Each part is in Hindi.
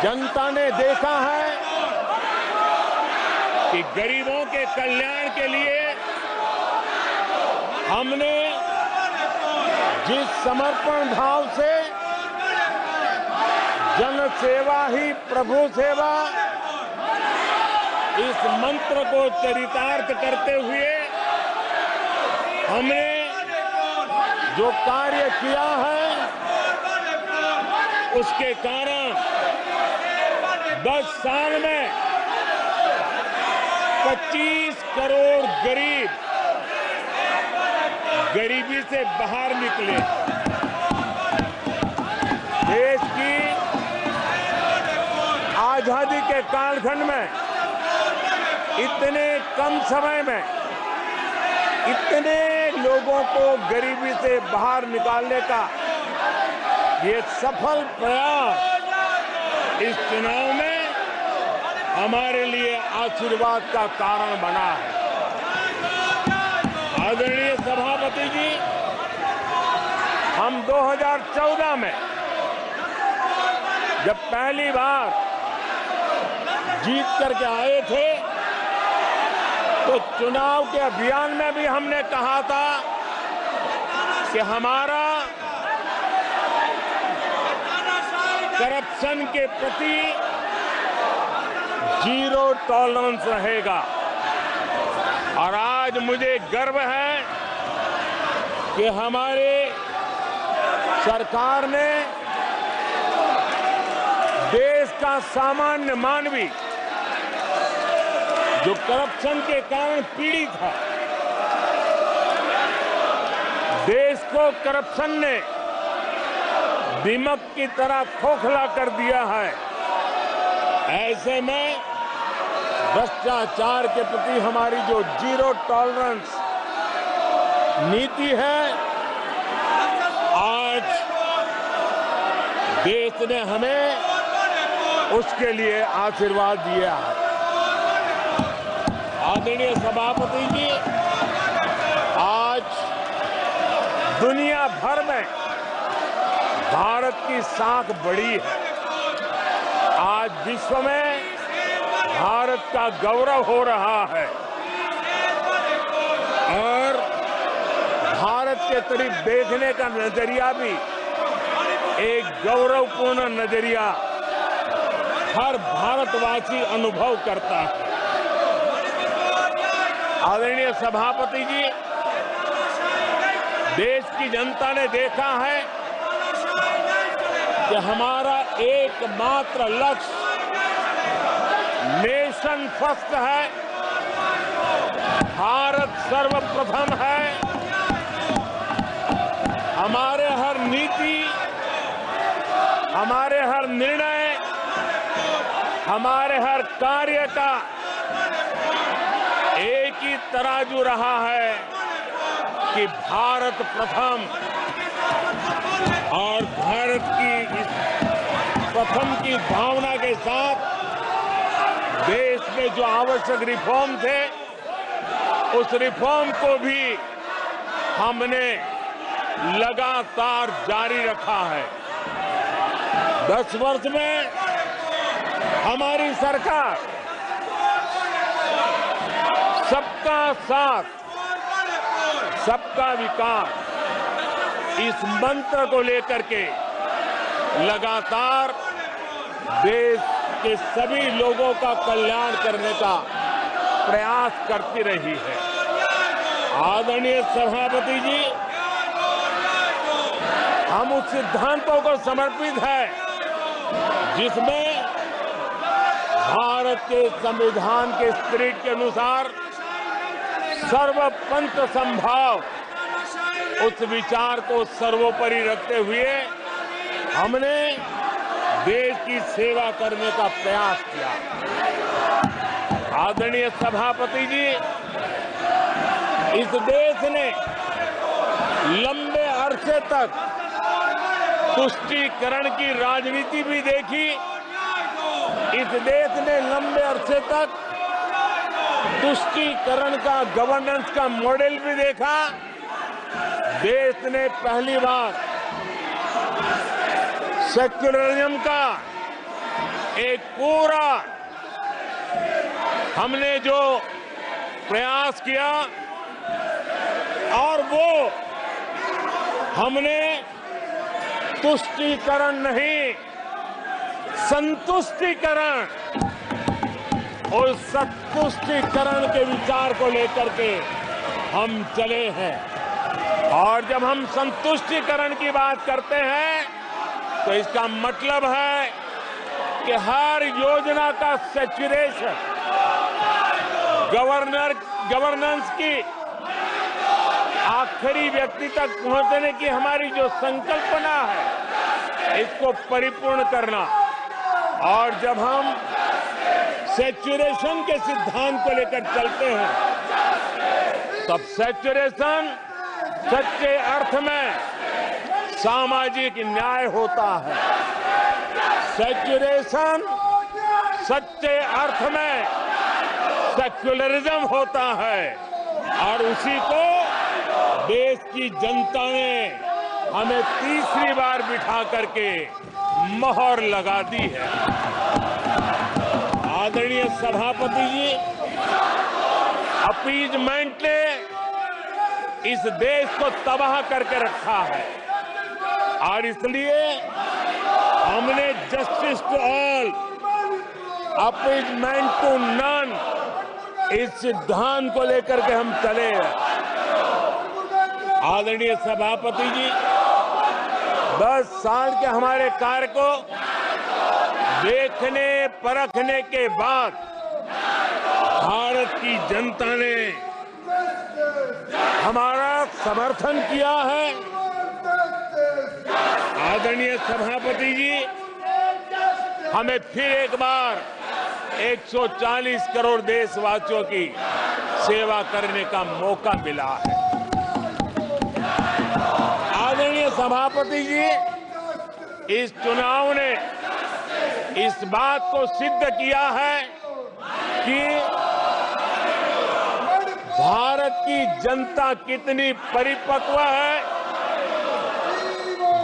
जनता ने देखा है कि गरीबों के कल्याण के लिए हमने जिस समर्पण भाव से जन सेवा ही प्रभु सेवा इस मंत्र को चरितार्थ करते हुए हमने जो कार्य किया है उसके कारण 10 साल में 25 करोड़ गरीब गरीबी से बाहर निकले। देश की आजादी के कालखंड में इतने कम समय में इतने लोगों को गरीबी से बाहर निकालने का ये सफल प्रयास इस चुनाव में हमारे लिए आशीर्वाद का कारण बना है। आदरणीय सभापति जी, हम 2014 में जब पहली बार जीत करके आए थे तो चुनाव के अभियान में भी हमने कहा था कि हमारा करप्शन के प्रति जीरो टॉलरेंस रहेगा। और आज मुझे गर्व है कि हमारे सरकार ने देश का सामान्य मानवी जो करप्शन के कारण पीड़ित है, देश को करप्शन ने दीमक की तरह खोखला कर दिया है। ऐसे में भ्रष्टाचार के प्रति हमारी जो जीरो टॉलरेंस नीति है, आज देश ने हमें उसके लिए आशीर्वाद दिया है। आदरणीय सभापति जी, आज दुनिया भर में भारत की साख बढ़ी है। आज विश्व में भारत का गौरव हो रहा है और भारत के तरफ देखने का नजरिया भी एक गौरवपूर्ण नजरिया हर भारतवासी अनुभव करता है। आदरणीय सभापति जी, देश की जनता ने देखा है कि हमारा एकमात्र लक्ष्य नेशन फर्स्ट है, भारत सर्वप्रथम है। हमारे हर नीति, हमारे हर निर्णय, हमारे हर कार्य का एक ही तराजू रहा है कि भारत प्रथम। और भारत की इस प्रथम की भावना के साथ देश में जो आवश्यक रिफॉर्म थे, उस रिफॉर्म को भी हमने लगातार जारी रखा है। 10 वर्ष में हमारी सरकार सबका साथ, सबका विकास इस मंत्र को लेकर के लगातार देश के सभी लोगों का कल्याण करने का प्रयास करती रही है। आदरणीय सभापति जी, हम उस सिद्धांतों को समर्पित है जिसमें भारत के संविधान के स्पिरिट के अनुसार सर्वपंथ संभाव, उस विचार को सर्वोपरि रखते हुए हमने देश की सेवा करने का प्रयास किया। आदरणीय सभापति जी, इस देश ने लंबे अरसे तक तुष्टीकरण की राजनीति भी देखी। इस देश ने लंबे अरसे तक तुष्टीकरण का गवर्नेंस का मॉडल भी देखा। देश ने पहली बार सेक्युलरिज्म का एक पूरा हमने जो प्रयास किया और वो हमने तुष्टीकरण नहीं, संतुष्टीकरण और संतुष्टीकरण के विचार को लेकर के हम चले हैं। और जब हम संतुष्टीकरण की बात करते हैं तो इसका मतलब है कि हर योजना का सैचुरेशन, गवर्नेंस की आखिरी व्यक्ति तक पहुंचने की हमारी जो संकल्पना है, इसको परिपूर्ण करना। और जब हम सैचुरेशन के सिद्धांत को लेकर चलते हैं, तब सैचुरेशन सच्चे अर्थ में सामाजिक न्याय होता है। सैचुरेशन सच्चे अर्थ में सेक्युलरिज्म होता है। और उसी को देश की जनता ने हमें तीसरी बार बिठा करके मोहर लगा दी है। आदरणीय सभापति जी, अपीजमेंट ने इस देश को तबाह करके रखा है और इसलिए हमने justice to all, appeasement to none, इस सिद्धांत को लेकर के हम चले। आदरणीय सभापति जी, 10 साल के हमारे कार्य को देखने परखने के बाद भारत की जनता ने हमारा समर्थन किया है। आदरणीय सभापति जी, हमें फिर एक बार 140 करोड़ देशवासियों की सेवा करने का मौका मिला है। आदरणीय सभापति जी, इस चुनाव ने इस बात को सिद्ध किया है कि भारत की जनता कितनी परिपक्व है,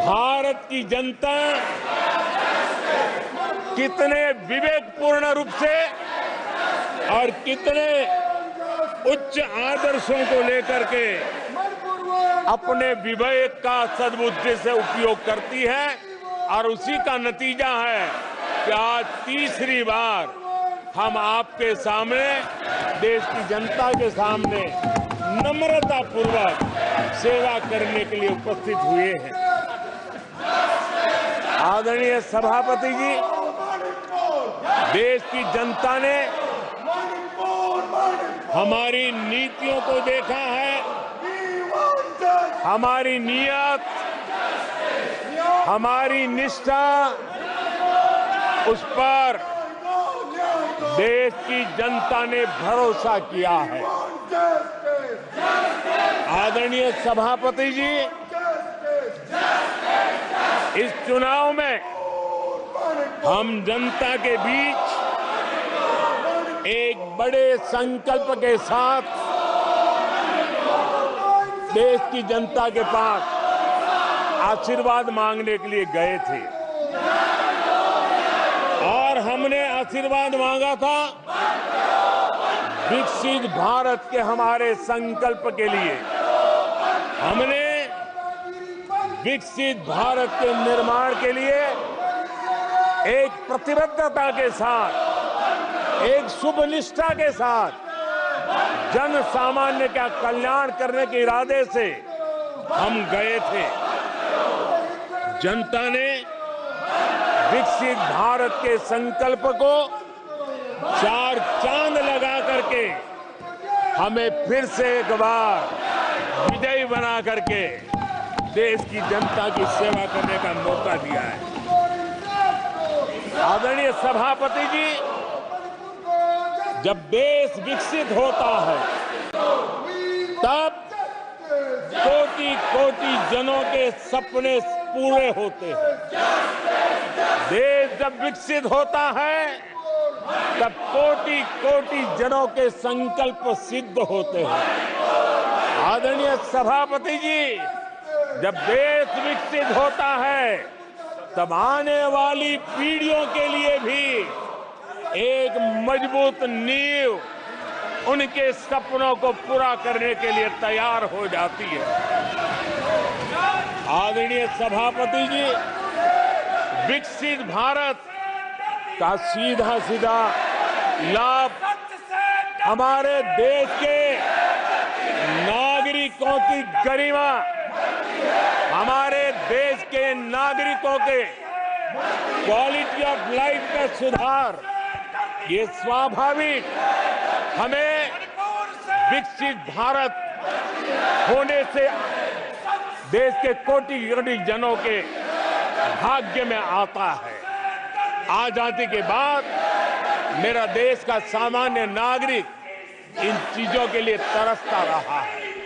भारत की जनता कितने विवेकपूर्ण रूप से और कितने उच्च आदर्शों को लेकर के अपने विवेक का सद्बुद्धि से उपयोग करती है। और उसी का नतीजा है कि आज तीसरी बार हम आपके सामने, देश की जनता के सामने नम्रता पूर्वक सेवा करने के लिए उपस्थित हुए हैं। आदरणीय सभापति जी, देश की जनता ने हमारी नीतियों को देखा है, हमारी नियत, हमारी निष्ठा, उस पर देश की जनता ने भरोसा किया है। आदरणीय सभापति जी, इस चुनाव में हम जनता के बीच एक बड़े संकल्प के साथ देश की जनता के पास आशीर्वाद मांगने के लिए गए थे और हमने आशीर्वाद मांगा था विकसित भारत के हमारे संकल्प के लिए। हमने विकसित भारत के निर्माण के लिए एक प्रतिबद्धता के साथ, एक शुभ निष्ठा के साथ जन सामान्य का कल्याण करने के इरादे से हम गए थे। जनता ने विकसित भारत के संकल्प को 4 चांद लगा करके हमें फिर से एक बार विजयी बना करके देश की जनता की सेवा करने का मौका दिया है। आदरणीय सभापति जी, जब देश विकसित होता है तब कोटि कोटि जनों के सपने पूरे होते हैं। देश जब विकसित होता है तब कोटि कोटि जनों के संकल्प सिद्ध होते हैं। आदरणीय सभापति जी, जब देश विकसित होता है तब आने वाली पीढ़ियों के लिए भी एक मजबूत नींव उनके सपनों को पूरा करने के लिए तैयार हो जाती है। आदरणीय सभापति जी, विकसित भारत का सीधा सीधा लाभ हमारे देश के नागरिकों की गरिमा, हमारे देश के नागरिकों के क्वालिटी ऑफ लाइफ में सुधार, ये स्वाभाविक हमें विकसित भारत होने से देश के कोटि-कोटि जनों के भाग्य में आता है। आजादी के बाद मेरा देश का सामान्य नागरिक इन चीजों के लिए तरसता रहा है।